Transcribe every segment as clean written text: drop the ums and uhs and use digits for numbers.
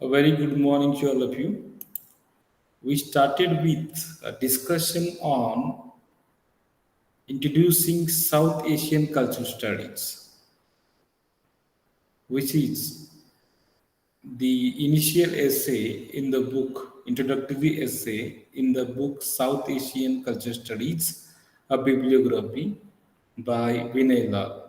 A very good morning to all of you. We started with a discussion on introducing South Asian cultural studies, which is the initial essay in the book, introductory essay in the book South Asian Cultural Studies, a bibliography by Vinay Lal.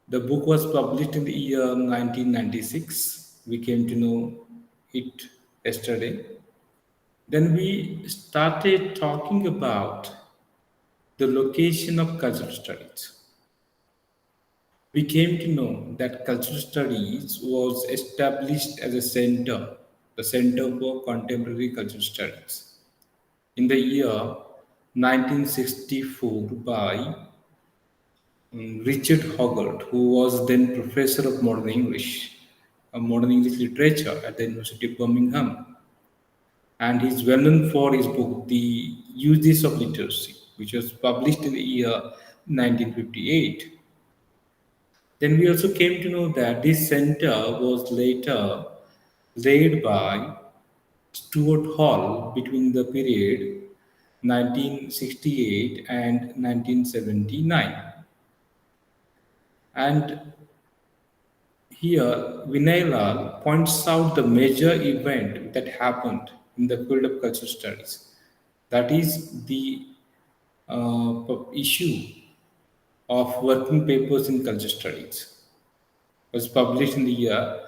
The book was published in the year 1996. We came to know it yesterday. Then we started talking about the location of cultural studies. We came to know that cultural studies was established as a center, the Center for Contemporary Cultural Studies, in the year 1964 by Richard Hoggart, who was then professor of modern English literature at the University of Birmingham. And he's well known for his book, The Uses of Literacy, which was published in the year 1958. Then we also came to know that this center was later laid by Stuart Hall between the period 1968 and 1979. And here, Vinay Lal points out the major event that happened in the field of cultural studies. That is the issue of working papers in culture studies. Was published in the year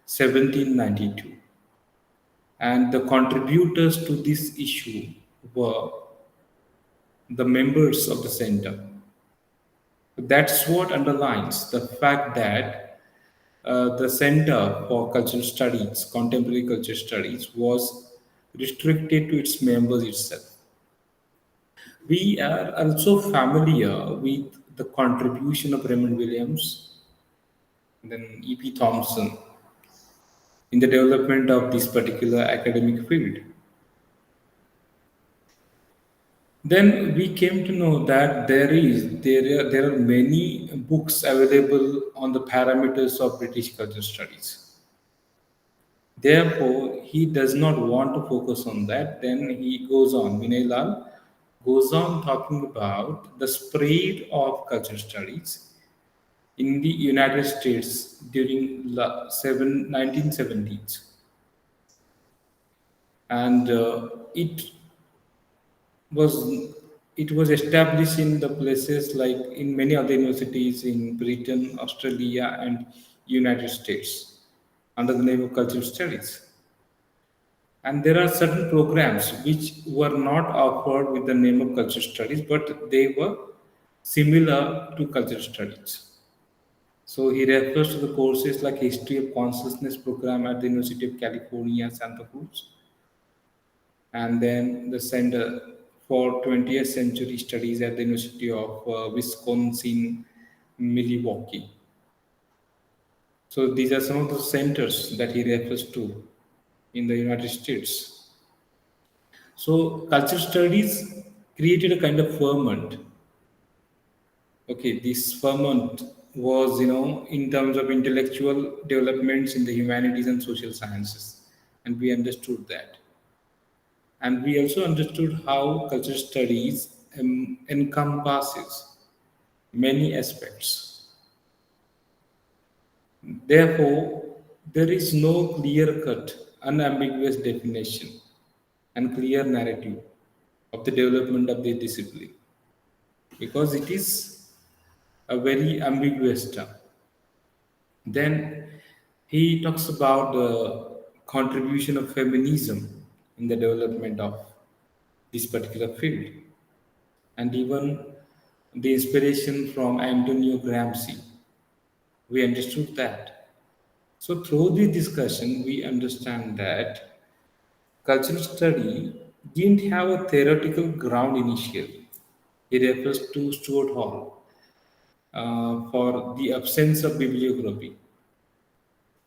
1792. And the contributors to this issue were the members of the center. That's what underlines the fact that the Center for Cultural Studies, Contemporary Culture Studies, was restricted to its members itself. We are also familiar with the contribution of Raymond Williams, then E.P. Thompson, in the development of this particular academic field. Then we came to know that there are many books available on the parameters of British culture studies. Therefore, he does not want to focus on that. Then he goes on, Vinay Lal goes on talking about the spread of culture studies in the United States during 1970s. And was it was established in the places like in many other universities in Britain, Australia, and United States under the name of cultural studies. And there are certain programs which were not offered with the name of cultural studies, but they were similar to cultural studies. So he refers to the courses like History of Consciousness program at the University of California, Santa Cruz, and then the Center for 20th Century Studies at the University of Wisconsin, Milwaukee. So these are some of the centers that he refers to in the United States. So culture studies created a kind of ferment. Okay, this ferment was, in terms of intellectual developments in the humanities and social sciences, and we understood that. And we also understood how culture studies encompasses many aspects. Therefore, there is no clear cut, unambiguous definition and clear narrative of the development of the discipline because it is a very ambiguous term. Then he talks about the contribution of feminism in the development of this particular field and even the inspiration from Antonio Gramsci. We understood that. So, through this discussion, we understand that cultural study didn't have a theoretical ground initially. He refers to Stuart Hall for the absence of bibliography.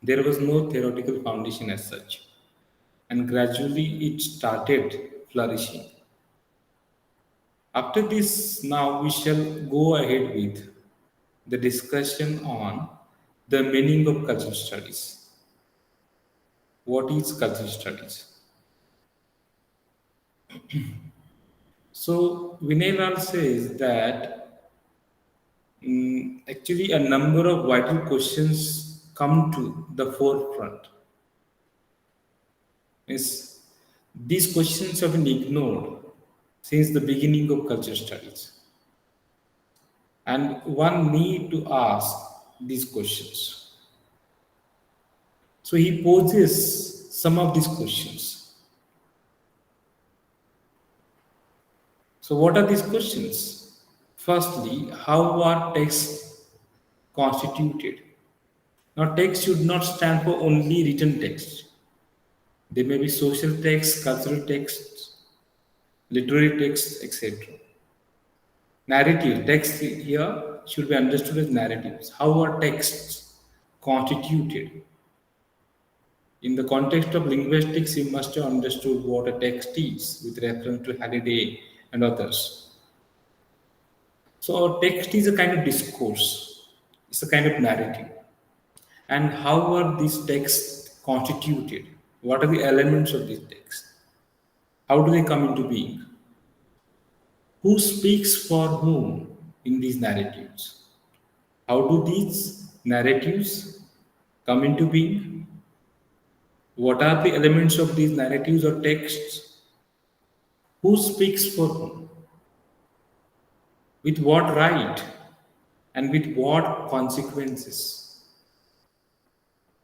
There was no theoretical foundation as such, and gradually it started flourishing. After this, now we shall go ahead with the discussion on the meaning of cultural studies. What is cultural studies? So Vinay Lal says that actually a number of vital questions come to the forefront. Is these questions have been ignored since the beginning of culture studies, and one need to ask these questions. So he poses some of these questions. So what are these questions? Firstly, how are texts constituted? Now, text should not stand for only written text. There may be social texts, cultural texts, literary texts, etc. Narrative text here should be understood as narratives. How are texts constituted? In the context of linguistics, you must have understood what a text is with reference to Halliday and others. So, a text is a kind of discourse, it's a kind of narrative. And how are these texts constituted? What are the elements of this text? How do they come into being? Who speaks for whom in these narratives? How do these narratives come into being? What are the elements of these narratives or texts? Who speaks for whom? With what right? And with what consequences?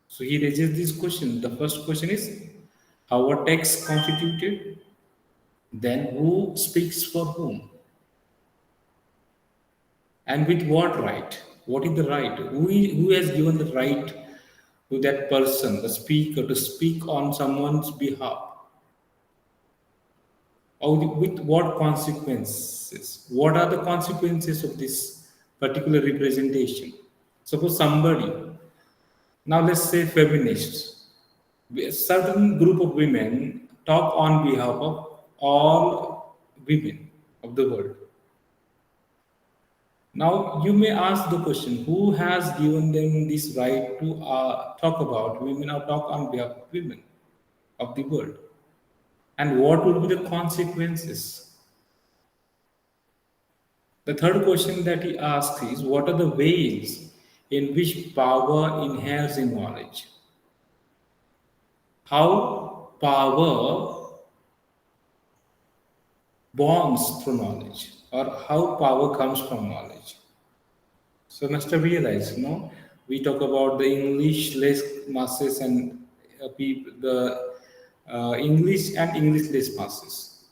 So he raises this question. The first question is how are texts constituted? Then who speaks for whom? And with what right? What is the right? Who has given the right to that person, the speaker, to speak on someone's behalf? Or with what consequences? What are the consequences of this particular representation? Suppose somebody, now let's say feminists, a certain group of women talk on behalf of all women of the world. Now, you may ask the question who has given them this right to talk about women or talk on behalf of women of the world? And what would be the consequences? The third question that he asks is what are the ways in which power inheres in knowledge? How power bonds through knowledge, or how power comes from knowledge? So must have realized, we talk about the English-less masses and people, the English and English-less masses.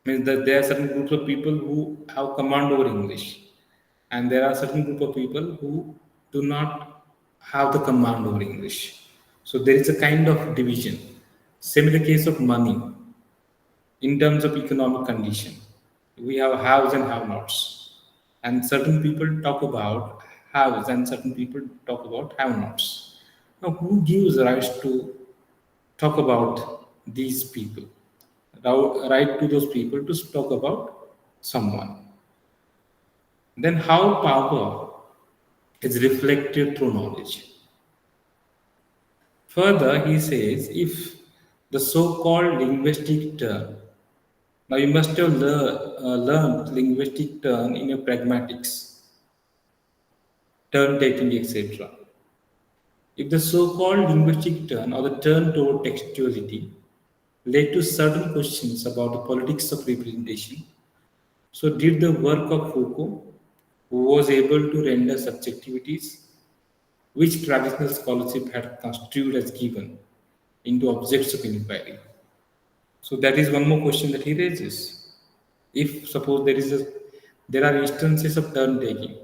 Means that there are certain groups of people who have command over English, and there are certain group of people who do not have the command over English. So there is a kind of division. Same in the case of money. In terms of economic condition, we have haves and have-nots, and certain people talk about haves and certain people talk about have-nots. Now, who gives rights to talk about these people? Right to those people to talk about someone. Then, how power is reflected through knowledge. Further, he says if the so-called linguistic term. Now you must have learned linguistic turn in your pragmatics, turn taking, etc. If the so-called linguistic turn or the turn toward textuality led to certain questions about the politics of representation, so did the work of Foucault, who was able to render subjectivities which traditional scholarship had construed as given into objects of inquiry. So that is one more question that he raises. If suppose there are instances of turn taking,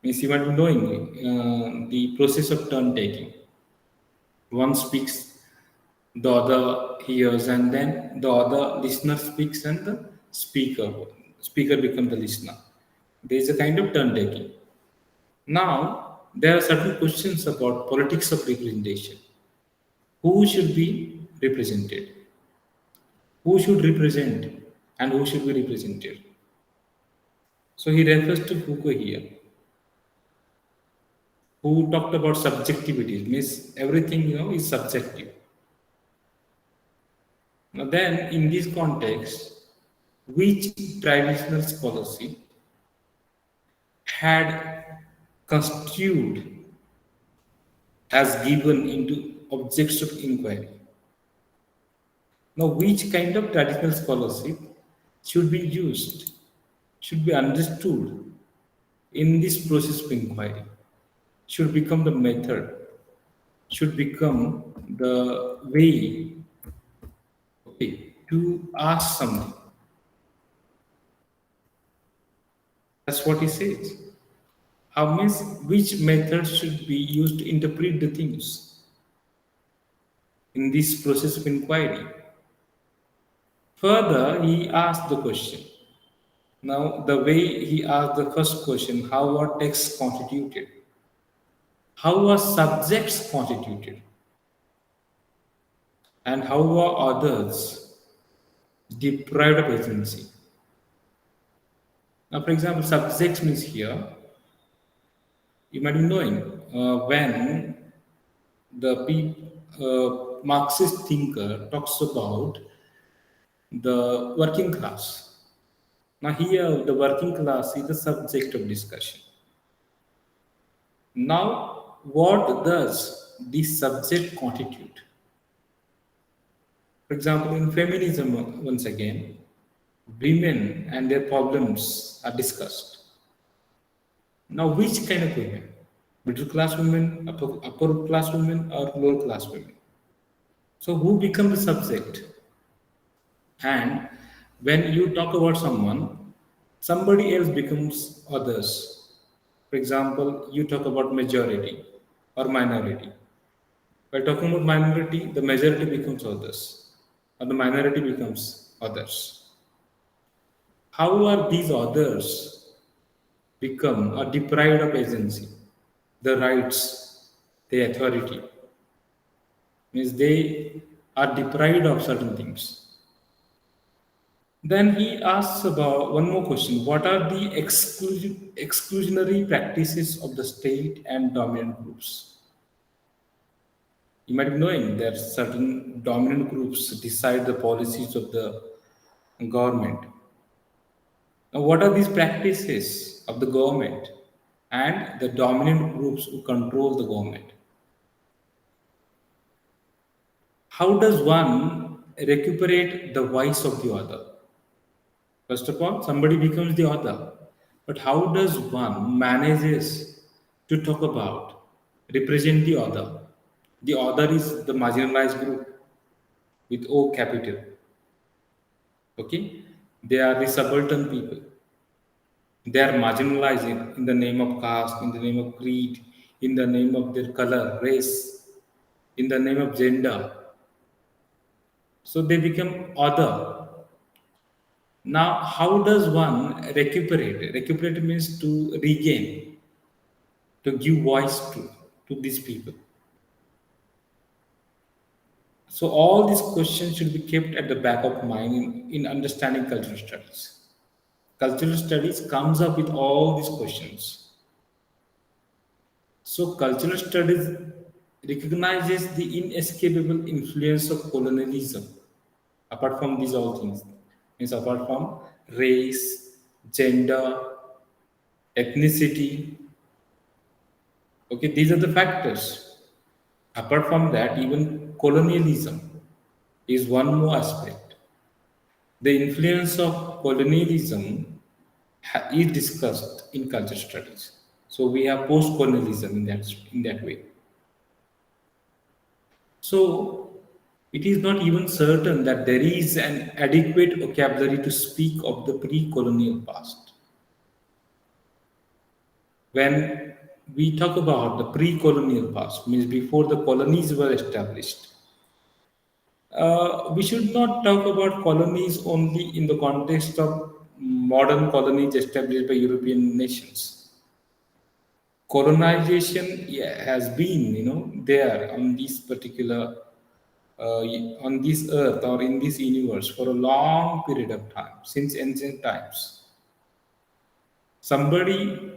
means you might be knowing the process of turn taking. One speaks, the other hears, and then the other listener speaks, and the speaker becomes the listener. There is a kind of turn taking. Now there are certain questions about politics of representation. Who should be represented? Who should represent, and who should be represented? So he refers to Foucault here. who talked about subjectivity, means everything is subjective. Now then, in this context, which traditional scholarship had construed as given into objects of inquiry? Now, which kind of traditional scholarship should be used, should be understood in this process of inquiry, should become the method, should become the way, okay, to ask something. That's what he says. How means which method should be used to interpret the things in this process of inquiry. Further, he asked the question. Now, the way he asked the first question, how are texts constituted? How are subjects constituted? And how are others deprived of agency? Now, for example, subjects means here, you might be knowing when Marxist thinker talks about the working class. Now, here the working class is the subject of discussion. Now, what does this subject constitute? For example, in feminism, once again, women and their problems are discussed. Now, which kind of women? Middle class women, upper class women, or lower class women? So, who become the subject? And when you talk about someone, somebody else becomes others. For example, you talk about majority or minority. By talking about minority, the majority becomes others, or the minority becomes others. How are these others become or deprived of agency, the rights, the authority? Means they are deprived of certain things. Then he asks about one more question. What are the exclusionary practices of the state and dominant groups? You might be knowing that certain dominant groups decide the policies of the government. Now, what are these practices of the government and the dominant groups who control the government? How does one recuperate the voice of the other? First of all, somebody becomes the author. But how does one manages to talk about, represent the other? The other is the marginalized group with O capital. Okay? They are the subaltern people. They are marginalized in the name of caste, in the name of creed, in the name of their color, race, in the name of gender. So they become other. Now, how does one recuperate? Recuperate means to regain, to give voice to these people. So all these questions should be kept at the back of mind in understanding cultural studies. Cultural studies comes up with all these questions. So cultural studies recognizes the inescapable influence of colonialism. Apart from these all things, means apart from race, gender, ethnicity. Okay, these are the factors. Apart from that, even colonialism is one more aspect. The influence of colonialism is discussed in culture studies. So we have post-colonialism in that way. So it is not even certain that there is an adequate vocabulary to speak of the pre-colonial past. When we talk about the pre-colonial past, means before the colonies were established, we should not talk about colonies only in the context of modern colonies established by European nations. Colonization, yeah, has been, there on this particular, on this earth or in this universe for a long period of time, since ancient times. Somebody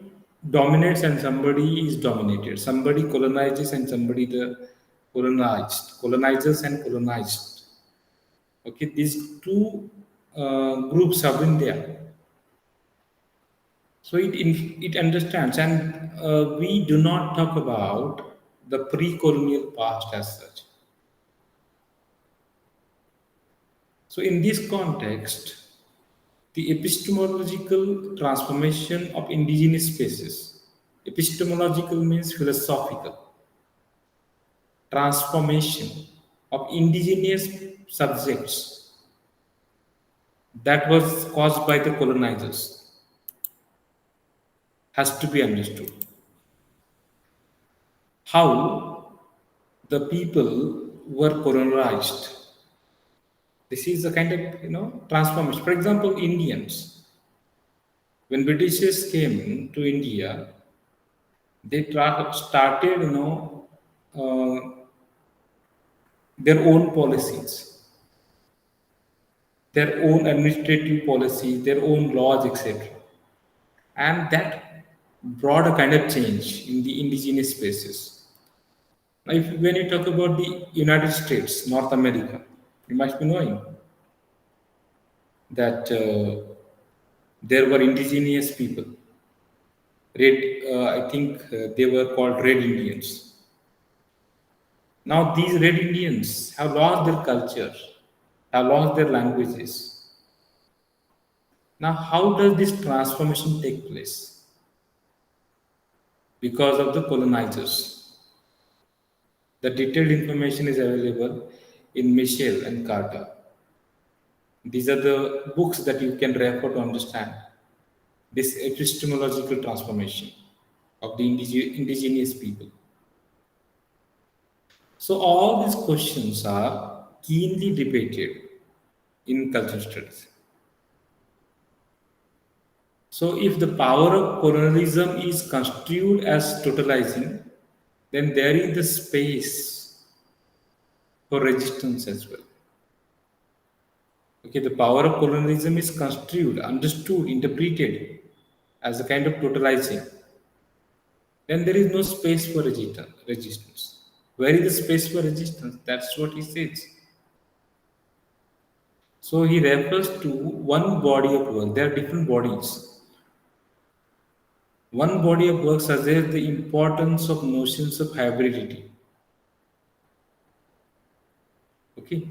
dominates and somebody is dominated. Somebody colonizes and somebody the colonized. Colonizers and colonized. Okay, these two groups have been there. So it understands, and we do not talk about the pre-colonial past as such. So in this context, the epistemological transformation of indigenous spaces. Epistemological means philosophical transformation of indigenous subjects that was caused by the colonizers has to be understood. How the people were colonized. This is a kind of transformation. For example, Indians, when Britishers came to India, they started uh, their own policies, their own administrative policies, their own laws, etc. And that brought a kind of change in the indigenous spaces. Now, when you talk about the United States, North America, you must be knowing that there were indigenous people. I think they were called Red Indians. Now, these Red Indians have lost their culture, have lost their languages. Now, how does this transformation take place? Because of the colonizers. The detailed information is available in Michel and Carter. These are the books that you can refer to understand this epistemological transformation of the indigenous people. So, all these questions are keenly debated in cultural studies. So, if the power of colonialism is construed as totalizing, then there is the space for resistance as well. Okay, the power of colonialism is construed, understood, interpreted as a kind of totalizing. Then there is no space for resistance. Where is the space for resistance? That's what he says. So he refers to one body of work. There are different bodies. One body of work suggests the importance of notions of hybridity. Okay.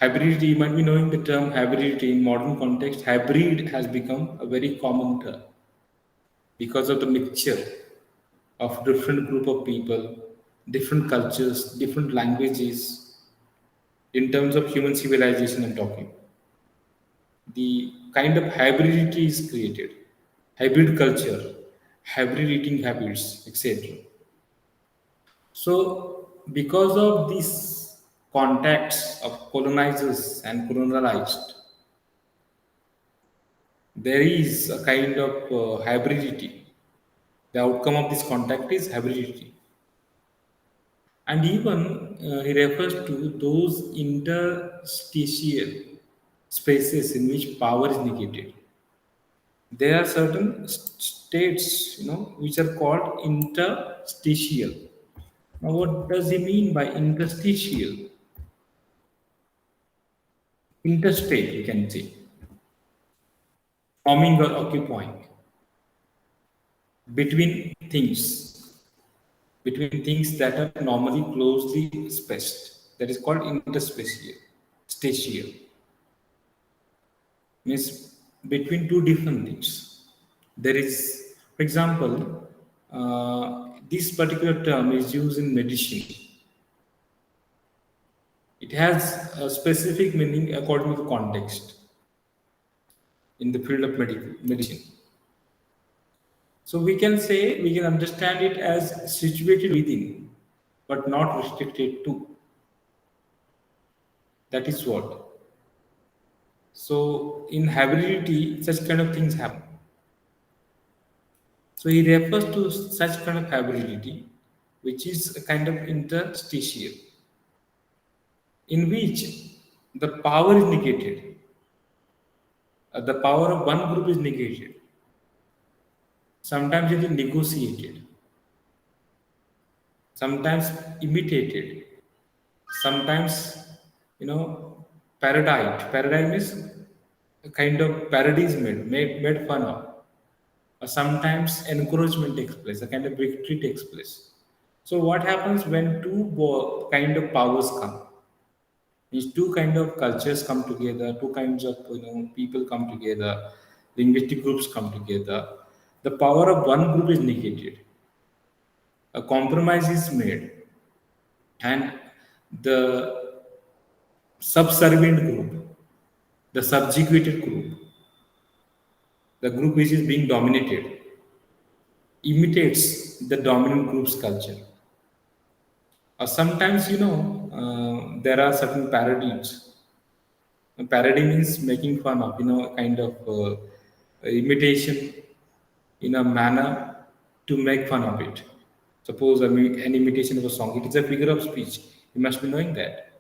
Hybridity, you might be knowing the term hybridity in modern context. Hybrid has become a very common term because of the mixture of different group of people, different cultures, different languages. In terms of human civilization, I'm talking. The kind of hybridity is created, hybrid culture, hybrid eating habits, etc. So, because of these contacts of colonizers and colonized, there is a kind of hybridity. The outcome of this contact is hybridity. And even he refers to those interstitial spaces in which power is negated. There are certain states, which are called interstitial. Now, what does he mean by interstitial? Interstate, we can say, forming or occupying between things, between things that are normally closely spaced. That is called interspatial. Statial means between two different things. There is, for example, this particular term is used in medicine. It has a specific meaning according to the context in the field of medicine. So we can say, we can understand it as situated within, but not restricted to. That is what. So in hybridity, such kind of things happen. So he refers to such kind of hybridity, which is a kind of interstitial, in which the power is negated. The power of one group is negated. Sometimes it is negotiated, sometimes imitated, sometimes, you know, parodied. Paradigm is a kind of parody is made fun of. Or sometimes encouragement takes place, a kind of victory takes place. So what happens when two kind of powers come? These two kind of cultures come together, two kinds of people come together, linguistic groups come together. The power of one group is negated, a compromise is made, and the subservient group, the subjugated group, the group which is being dominated, imitates the dominant group's culture. Sometimes, there are certain parodies. A parody means making fun of, kind of imitation in a manner to make fun of it. Suppose an imitation of a song, it is a figure of speech. You must be knowing that.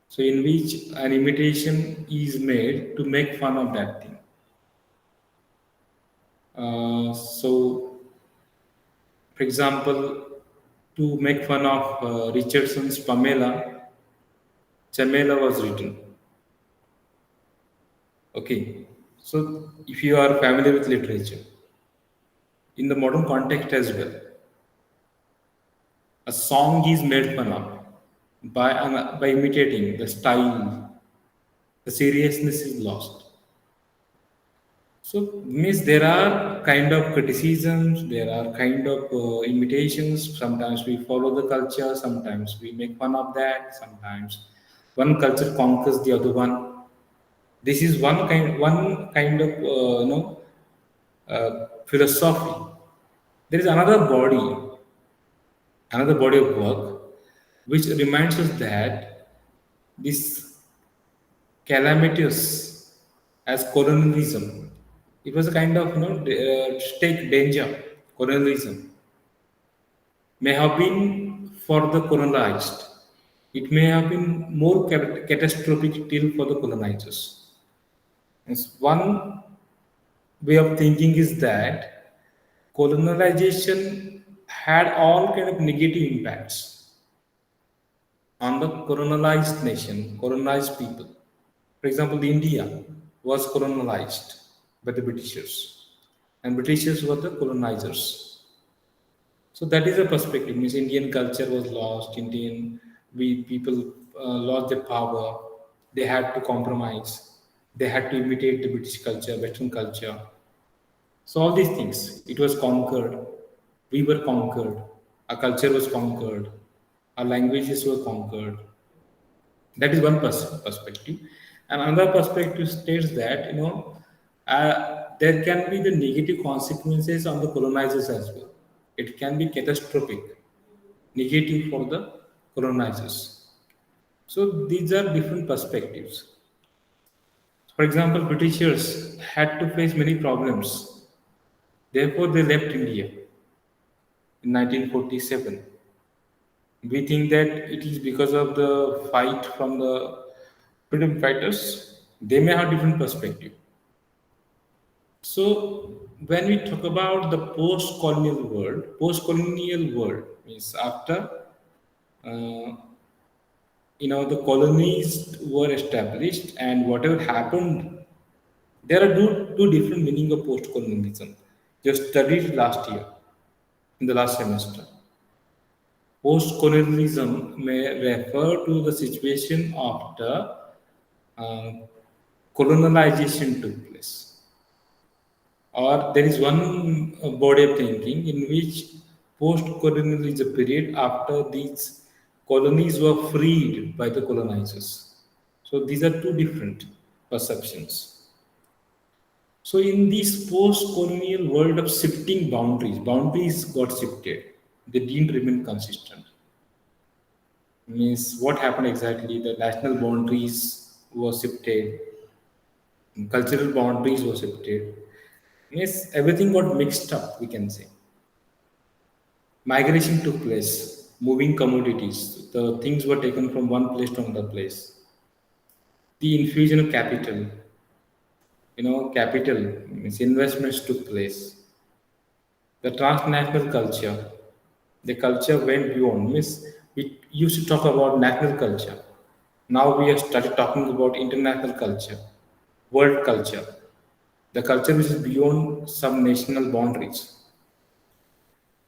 So, in which an imitation is made to make fun of that thing. So, for example, to make fun of Richardson's Pamela, Chamela was written. Okay. So, if you are familiar with literature, in the modern context as well, a song is made fun of by imitating the style, the seriousness is lost. So means there are kind of criticisms, there are kind of imitations. Sometimes we follow the culture, sometimes we make fun of that. Sometimes one culture conquers the other one. This is one kind of philosophy. There is another body of work, which reminds us that this calamitous as colonialism. It was a kind of stake danger. Colonialism may have been for the colonized. It may have been more catastrophic till for the colonizers. One way of thinking is that colonization had all kind of negative impacts on the colonized nation, colonized people. For example, India was colonized by the Britishers, and Britishers were the colonizers. So that is a perspective. Means Indian culture was lost. Indian we people lost their power. They had to compromise. They had to imitate the British culture, Western culture. So all these things, it was conquered. We were conquered. Our culture was conquered. Our languages were conquered. That is one perspective. And another perspective states that there can be the negative consequences on the colonizers as well. It can be catastrophic, negative for the colonizers. So these are different perspectives. For example, Britishers had to face many problems. Therefore, they left India in 1947. We think that it is because of the fight from the freedom fighters. They may have different perspective. So when we talk about the post-colonial world means after uh, the colonies were established and whatever happened, there are two different meaning of post-colonialism. Just studied last year in the last semester. Post-colonialism may refer to the situation after uh, colonization took place. Or there is one body of thinking in which post-colonial is a period after these colonies were freed by the colonizers. So these are two different perceptions. So in this post-colonial world of shifting boundaries got shifted. They didn't remain consistent. Means what happened exactly? The national boundaries were shifted, cultural boundaries were shifted. Yes, everything got mixed up, we can say. Migration took place, moving commodities. The things were taken from one place to another place. The infusion of capital, capital means investments took place. The transnational culture, the culture went beyond. Means we used to talk about national culture. Now we have started talking about international culture, world culture, the culture which is beyond some national boundaries.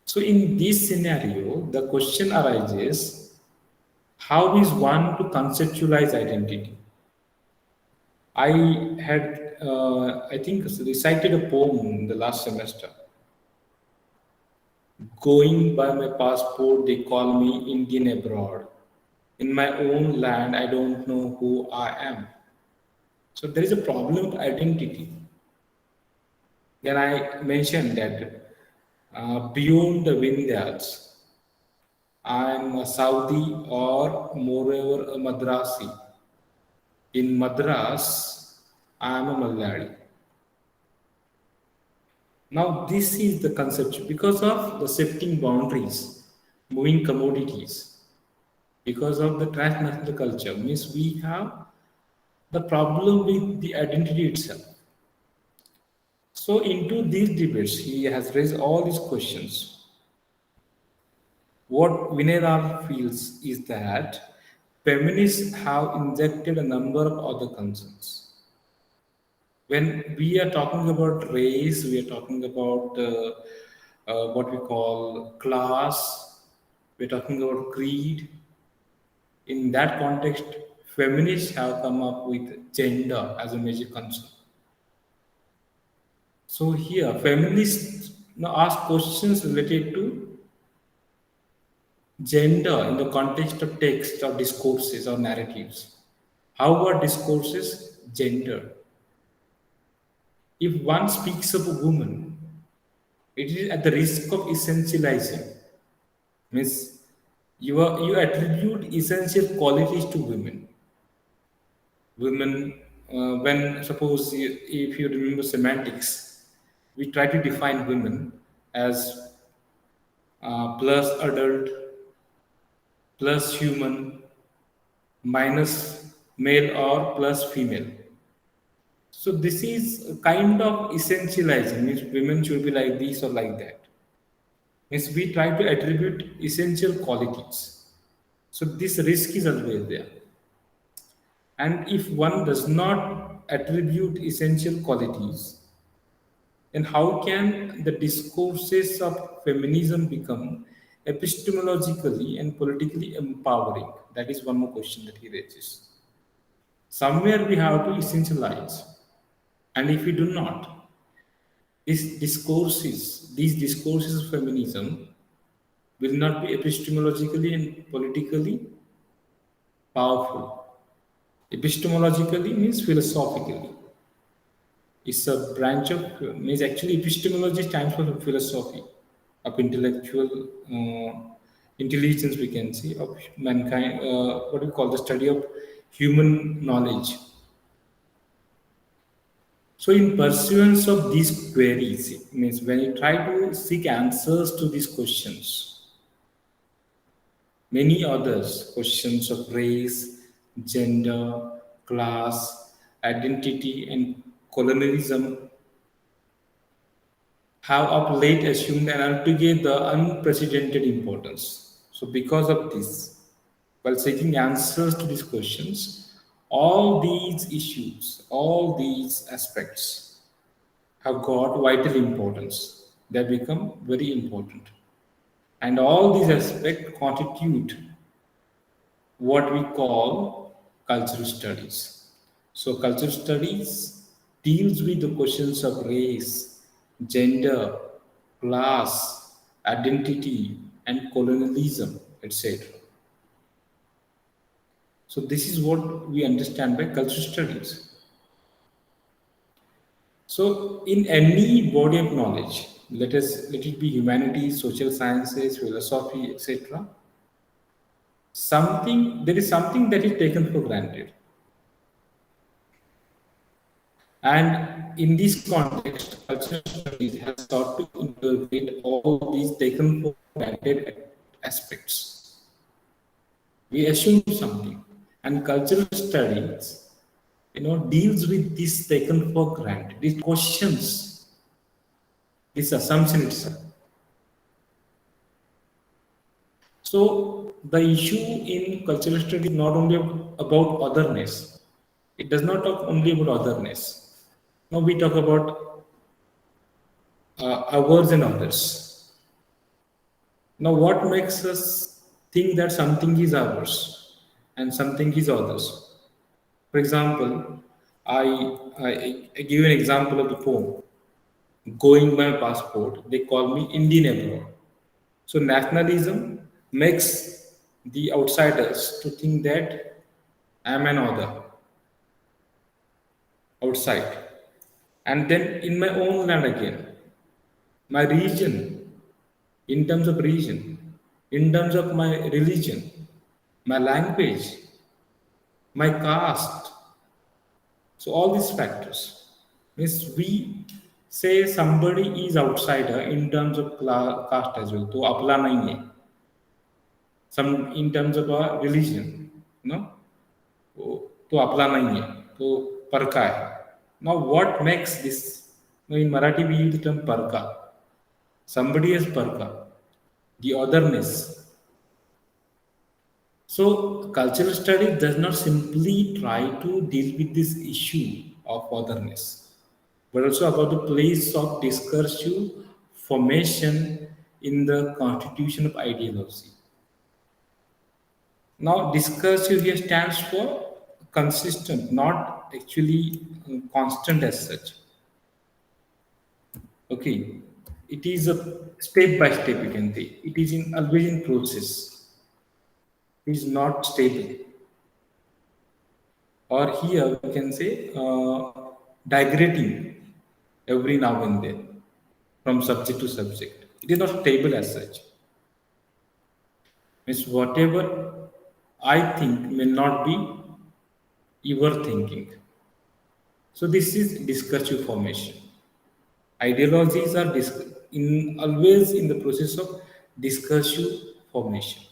So in this scenario, the question arises: how is one to conceptualize identity? I had, I think, recited a poem in the last semester. Going by my passport, they call me Indian abroad. In my own land, I don't know who I am. So there is a problem with identity. Then I mentioned that beyond the Vindhyas, I am a Saudi or moreover a Madrasi. In Madras, I am a Malayali. Now, this is the concept because of the shifting boundaries, moving commodities, because of the transnational culture, means we have the problem with the identity itself. So, into these debates, he has raised all these questions. What Vinay feels is that feminists have injected a number of other concerns. When we are talking about race, we are talking about what we call class, we're talking about creed. In that context, feminists have come up with gender as a major concern. So here, feminists now ask questions related to gender in the context of text or discourses or narratives. How are discourses gendered? If one speaks of a woman, it is at the risk of essentializing. Means you attribute essential qualities to women. Women, when suppose if you remember semantics, we try to define women as plus adult, plus human, minus male or plus female. So this is a kind of essentializing. Means women should be like this or like that. Means we try to attribute essential qualities. So this risk is always there. And if one does not attribute essential qualities, then how can the discourses of feminism become epistemologically and politically empowering? That is one more question that he raises. Somewhere we have to essentialize. And if we do not, these discourses of feminism will not be epistemologically and politically powerful. Epistemologically means philosophically. It's a branch of, means actually epistemology stands for philosophy of intellectual intelligence, we can say, of mankind, what we call the study of human knowledge. So in pursuance of these queries, it means when you try to seek answers to these questions, many others, questions of race, gender, class, identity, and colonialism, have of late assumed an altogether unprecedented importance. So, because of this, while seeking answers to these questions, all these issues, all these aspects have got vital importance. They become very important. And all these aspects constitute what we call cultural studies. So, cultural studies deals with the questions of race, gender, class, identity, and colonialism, etc. So, this is what we understand by cultural studies. So, in any body of knowledge, let it be humanities, social sciences, philosophy, etc. Something there is something that is taken for granted. And in this context, cultural studies has sought to integrate all these taken for granted aspects. We assume something, and cultural studies, deals with this taken for granted. It questions this assumption itself. So the issue in cultural study is not only about otherness. It does not talk only about otherness. Now we talk about ours and others. Now what makes us think that something is ours and something is others? For example, I give an example of the poem. Going by passport, they call me Indian abroad. So nationalism makes the outsiders to think that I am an other outside. And then in my own land again, my region, in terms of region, in terms of my religion, my language, my caste. So all these factors means we say somebody is outsider in terms of caste as well. तो अपला नहीं है. Some in terms of a religion, no. तो आपला नहीं है तो परका है. Now what makes this? Now in Marathi we use the term parka. Somebody is parka, the otherness. So cultural study does not simply try to deal with this issue of otherness, but also about the place of discursive formation in the constitution of ideology. Now, discursive here stands for consistent, not actually constant as such. Okay, it is a step by step. You can say it is in always in process. It is not stable. Or here we can say digressing every now and then from subject to subject. It is not stable as such. Means whatever I think may not be your thinking. So this is discursive formation. Ideologies are always in the process of discursive formation.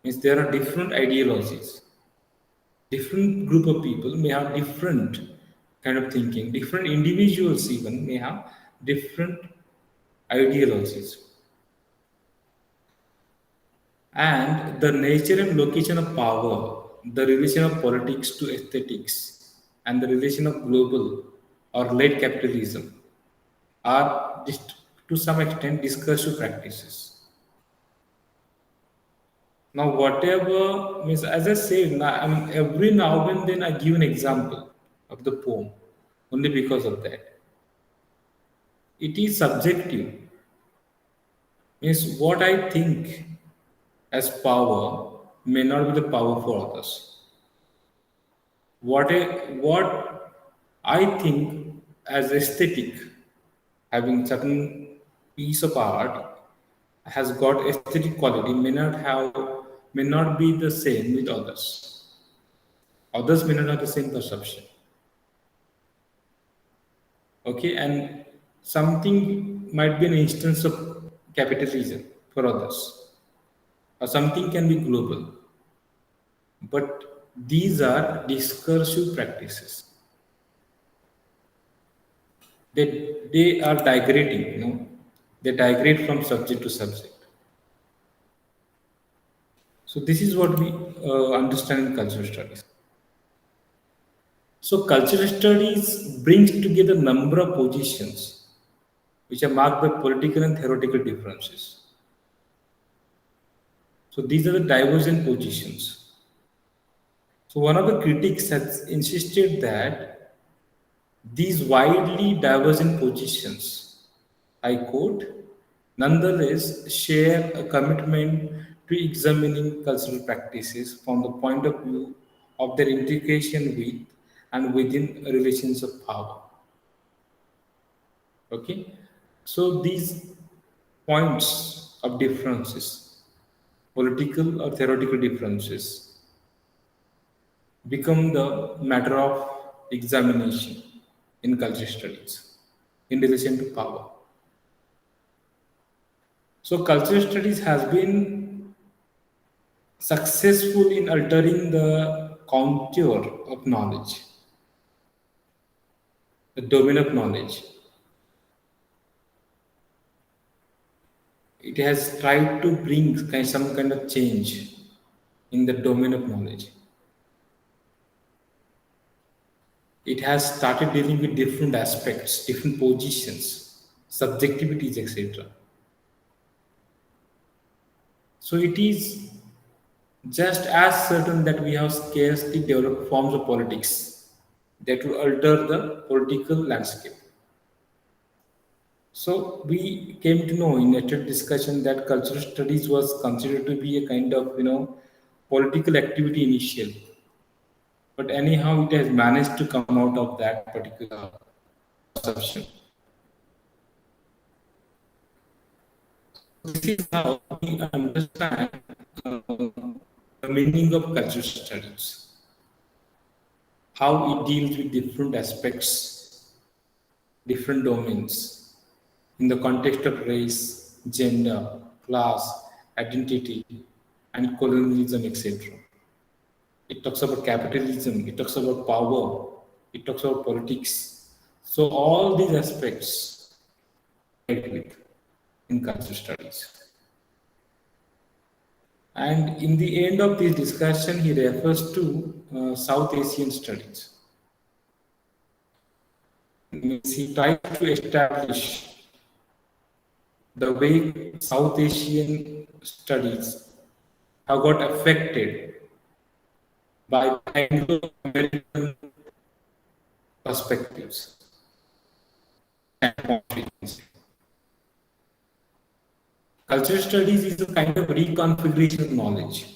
Means there are different ideologies. Different group of people may have different kind of thinking. Different individuals even may have different ideologies. And the nature and location of power, the relation of politics to aesthetics, and the relation of global or late capitalism are just to some extent discursive practices. Now, whatever means, as I said, I mean, every now and then I give an example of the poem, only because of that. It is subjective. Means what I think as power may not be the power for others. What I think as aesthetic, having certain piece of art has got aesthetic quality may not be the same with others. Others may not have the same perception. Okay, and something might be an instance of capitalism for others, or something can be global. But these are discursive practices. They are digressing, they digress from subject to subject. So this is what we understand in cultural studies. So cultural studies brings together number of positions which are marked by political and theoretical differences. So these are the divergent positions. So one of the critics has insisted that these widely divergent positions, I quote, nonetheless share a commitment to examining cultural practices from the point of view of their integration with and within relations of power. Okay, so these points of differences, political or theoretical differences, become the matter of examination in cultural studies in relation to power. So cultural studies has been successful in altering the contour of knowledge, the domain of knowledge. it has tried to bring some kind of change in the domain of knowledge. It has started dealing with different aspects, different positions, subjectivities, etc. So it is just as certain that we have scarcely developed forms of politics that will alter the political landscape. So we came to know in a discussion that cultural studies was considered to be a kind of political activity initially, but anyhow it has managed to come out of that particular perception. This is how we understand the meaning of cultural studies, how it deals with different aspects, different domains in the context of race, gender, class, identity, and colonialism, etc. It talks about capitalism, it talks about power, it talks about politics. So all these aspects with in cultural studies. And in the end of this discussion, he refers to South Asian studies. Means he tries to establish the way South Asian studies have got affected by Anglo-American perspectives and conflicts. Cultural studies is a kind of reconfiguration of knowledge,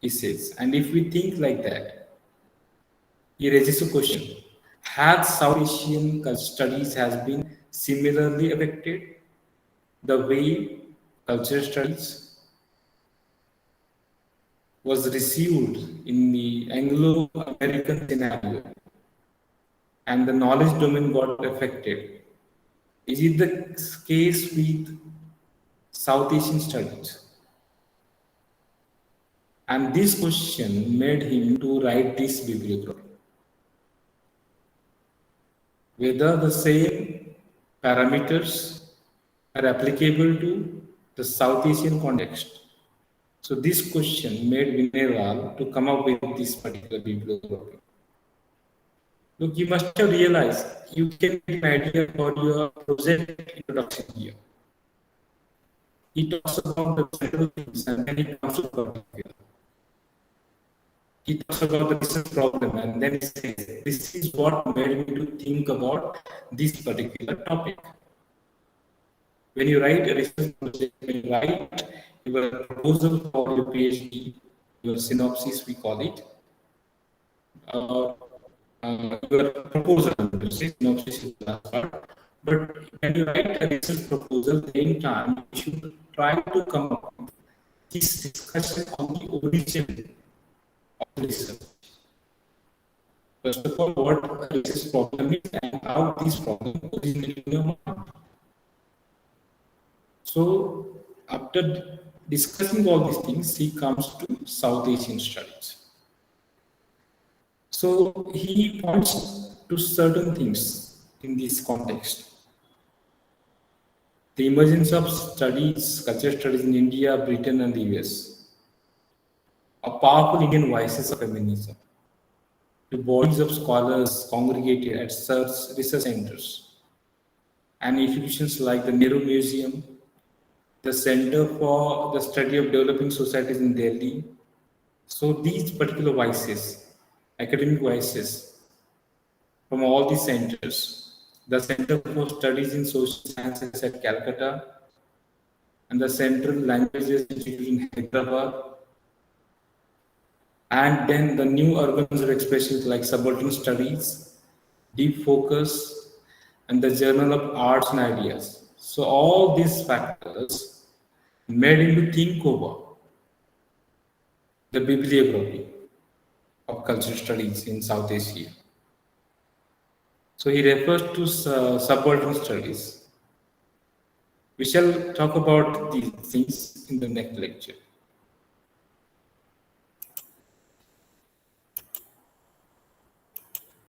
he says. And if we think like that, he raises a question. Has South Asian cultural studies has been similarly affected the way cultural studies was received in the Anglo-American scenario and the knowledge domain got affected? Is it the case with South Asian studies? And this question made him to write this bibliography. Whether the same parameters are applicable to the South Asian context. So this question made Vinay Lal to come up with this particular bibliography. Look, you must have realized you can get an idea about your project introduction here. He talks about the general things and then he comes to the particular. He talks about the business problem and then he says, this is what made me to think about this particular topic. When you write a research project, when you write your proposal for your PhD, your synopsis, we call it, your proposal, synopsis is the last part. But when you write a research proposal, then time you should try to come up with this discussion on the origin of the research. First of all, what a research problem is and how this problem originated in your mind. So, after discussing all these things, he comes to South Asian studies. So, he points to certain things in this context. The emergence of studies, cultural studies in India, Britain, and the US, a powerful Indian voices of feminism. The bodies of scholars congregated at research centers and institutions like the Nehru Museum, the Center for the Study of Developing Societies in Delhi. So these particular voices, academic voices from all these centers, the Center for Studies in Social Sciences at Calcutta, and the Central Languages Institute in Hyderabad, and then the new organs of expression like Subaltern Studies, Deep Focus, and the Journal of Arts and Ideas. So all these factors made him to think over the bibliography of cultural studies in South Asia. So he refers to subaltern studies. We shall talk about these things in the next lecture.